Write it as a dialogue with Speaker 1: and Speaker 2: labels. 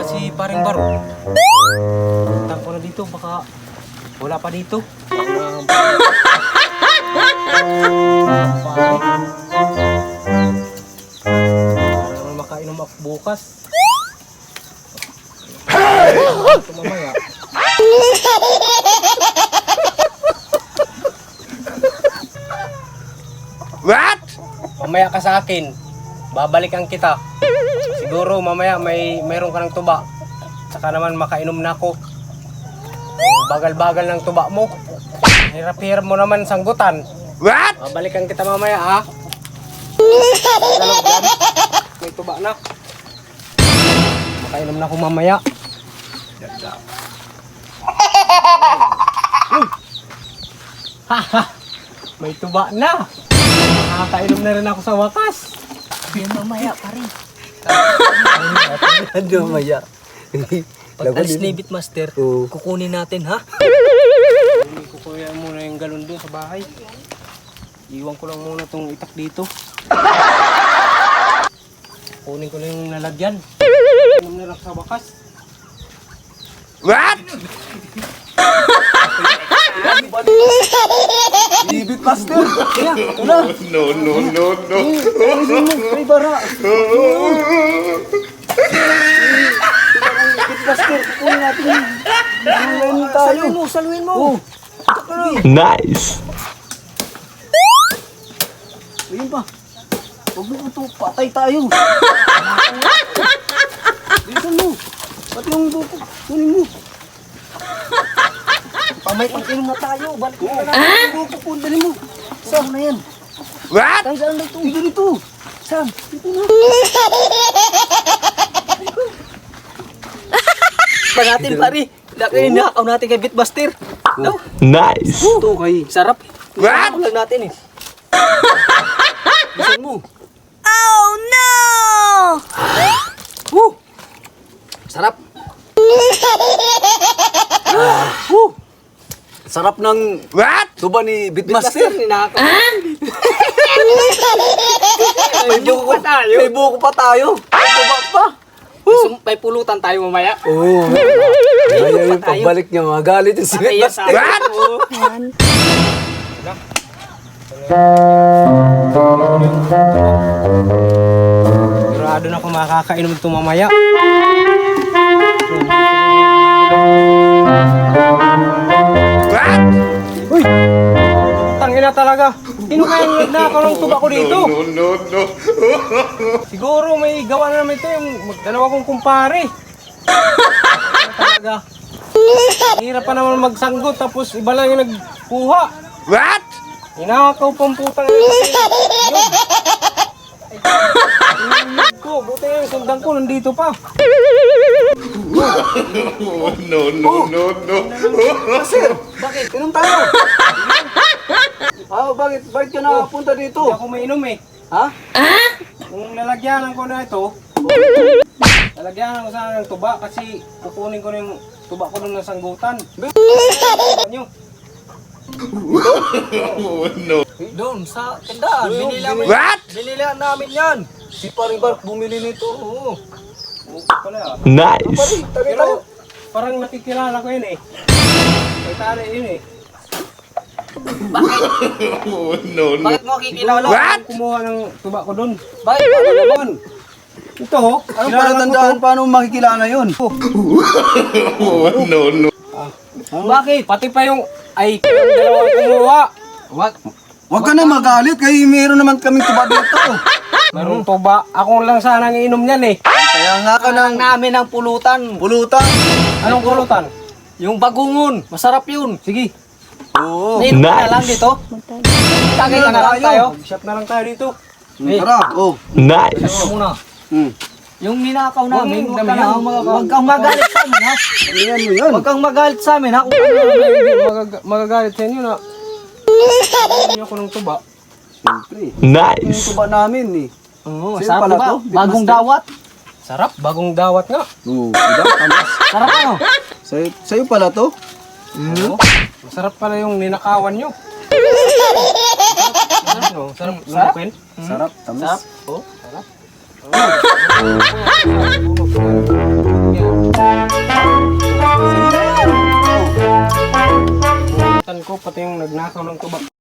Speaker 1: si paring Baro. Punta ko na dito, baka wala pa dito. Para makainom ako bukas. Ito mamaya.
Speaker 2: What?
Speaker 1: Mamaya ka sa akin. Babalikan kita. Siguro mamaya mayroon ka ng tuba. Saka naman makainom na ako. Bagal-bagal ng tuba mo. Hirap-hirap mo naman sanggutan.
Speaker 2: What?
Speaker 1: Babalikan kita mamaya, ha? May tuba na. Makainom na ako mamaya. Haha! May tuba na. Nakakainom na rin ako sa wakas.
Speaker 3: Yan mamaya pa rin.
Speaker 1: Ano mamaya?
Speaker 3: Pag alis ni Beatmaster, kukunin natin ha?
Speaker 1: Kukuya muna yung galon doon sa bahay. Iwan ko lang muna tong itak dito. Kunin ko na yung lalagyan. Inom na lang sa wakas.
Speaker 2: What?
Speaker 1: Beatmaster! Kaya, wala!
Speaker 2: No.
Speaker 1: Ay, bara! Beatmaster, kukunin natin yun. Saluin mo!
Speaker 4: Nice.
Speaker 1: Ayun pa. Huwag mo ito, patay tayo. Dito mo. Pati yung buko. Kunin mo. Pamay-pang-inom na tayo. Balik mo na natin yung buko po. Dali mo. Saan na yan?
Speaker 2: What?
Speaker 1: Saan na ito? Dito. Saan? Dito na. Pa natin, pari. Nakaw natin kay Beatmaster. No?
Speaker 4: Nice.
Speaker 1: Ito kay sarap.
Speaker 2: What?
Speaker 1: Ito lang natin eh. Bisan mo.
Speaker 3: Oh no!
Speaker 1: Sarap. Sarap ng
Speaker 2: What?
Speaker 1: tuba ni Beatmaster. May buko pa tayo. May tuba pa. May pulutan tayo mamaya.
Speaker 5: Oo. Ayaw yung pagbalik niya, magalit yung si Beatmaster.
Speaker 2: What?
Speaker 1: Sigurado na ako makakainom ito mamaya.
Speaker 2: What?
Speaker 1: Uy! Tangina talaga. Sino kaya nagnakaw ng tuba ko dito?
Speaker 2: No.
Speaker 1: Siguro may gawa na naman ito yung dalawa kong kumpare. Talaga. Hirap pa naman magsanggot tapos iba lang yung nagkuha.
Speaker 2: What?
Speaker 1: Inakaw pang putang ina. Inunod ko. Buti yung sundan ko nandito pa.
Speaker 2: No.
Speaker 5: Sir, bakit? Inom tayo. Bakit ka nakapunta
Speaker 1: Hindi
Speaker 5: dito?
Speaker 1: ako mainom eh.
Speaker 5: Ha?
Speaker 1: Kung lalagyanan ko na ito, lalagyanan ko sana ng tuba kasi kukunin ko na yung tuba ko nung nasanggutan. Ano?
Speaker 5: Doon, sa tandaan.
Speaker 2: What?
Speaker 5: Binila namin yan. Si Paring Bark bumili nito.
Speaker 1: Oo. Okay pala ah.
Speaker 4: Nice.
Speaker 1: Pero parang nakikilala ko yun eh. May tali yun eh.
Speaker 3: Bakit mo kikilala?
Speaker 2: What?
Speaker 1: Kumuha ng tuba ko doon.
Speaker 3: Bakit mo
Speaker 1: Doon. Ito oh.
Speaker 5: Ano para tandaan? Paano makikilala yun?
Speaker 2: No.
Speaker 1: Bakit? Pati pa yung ay dalawang kumuha.
Speaker 5: Huwag ka na magalit. Kaya meron naman kaming tuba dito.
Speaker 1: Mayroong tuba. Ako lang sana ang inom niyan eh.
Speaker 5: Kaya nga ka ng
Speaker 3: namin ang pulutan?
Speaker 5: pulutan.
Speaker 1: Anong pulutan?
Speaker 3: Yung bagungon. Masarap yun.
Speaker 1: Sige.
Speaker 5: Oo.
Speaker 3: Nainom ka na lang
Speaker 4: Nice.
Speaker 3: dito. Tagay ka na lang tayo.
Speaker 1: Shop na lang tayo dito.
Speaker 5: Tara. Oh.
Speaker 4: Nice.
Speaker 3: Muna.
Speaker 5: Hmm.
Speaker 3: Yung ninakaw namin,
Speaker 1: Huwag
Speaker 3: huwag kang magalit sa amin ha.
Speaker 5: Ayan mo yan.
Speaker 3: Huwag kang magalit sa amin ha.
Speaker 1: Magagalit sa inyo na. Hindi ako ng tuba.
Speaker 5: Siyempre.
Speaker 4: Nice.
Speaker 5: Yung tuba namin eh.
Speaker 3: Oo,
Speaker 5: Sino
Speaker 3: sarap
Speaker 5: pala
Speaker 3: ba?
Speaker 5: to?
Speaker 3: Bagong
Speaker 5: Beatmaster?
Speaker 3: dawat.
Speaker 1: Sarap. Bagong dawat nga.
Speaker 5: Oo. Diba? Tamas.
Speaker 3: Sarap ano?
Speaker 5: Sa'yo pala to?
Speaker 1: Oo. Masarap pala yung ninakawan nyo. Ano? Sarap. Sarap.
Speaker 5: Sarap. Tamas.
Speaker 1: Sarap. Oh, sarap. ko, pati yung nagnakaw ng tuba.